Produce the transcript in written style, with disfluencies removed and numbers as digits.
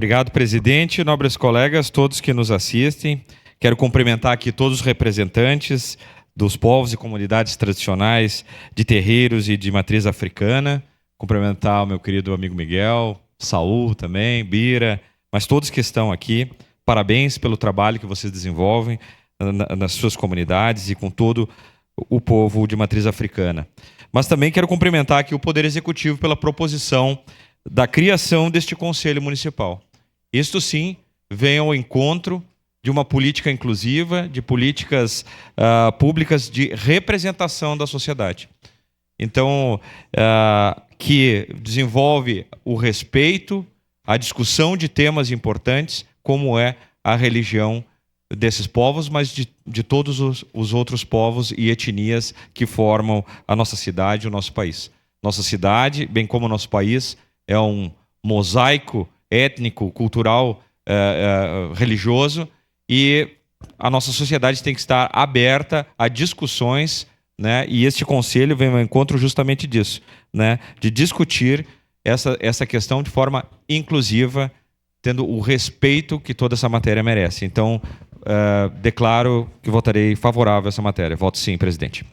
Obrigado, presidente. Nobres colegas, todos que nos assistem. Quero cumprimentar aqui todos os representantes dos povos e comunidades tradicionais de terreiros e de matriz africana. Cumprimentar o meu querido amigo Miguel, Saul também, Bira, mas todos que estão aqui. Parabéns pelo trabalho que vocês desenvolvem nas suas comunidades e com todo o povo de matriz africana. Mas também quero cumprimentar aqui o Poder Executivo pela proposição da criação deste Conselho Municipal. Isto sim vem ao encontro de uma política inclusiva, de políticas públicas de representação da sociedade. Então, que desenvolve o respeito, a discussão de temas importantes, como é a religião desses povos, mas de todos os outros povos e etnias que formam a nossa cidade e o nosso país. Nossa cidade, bem como o nosso país, é um mosaico étnico, cultural, religioso, e a nossa sociedade tem que estar aberta a discussões, né? E este conselho vem ao encontro justamente disso, né? De discutir essa questão de forma inclusiva, tendo o respeito que toda essa matéria merece. Então, declaro que votarei favorável a essa matéria. Voto sim, presidente.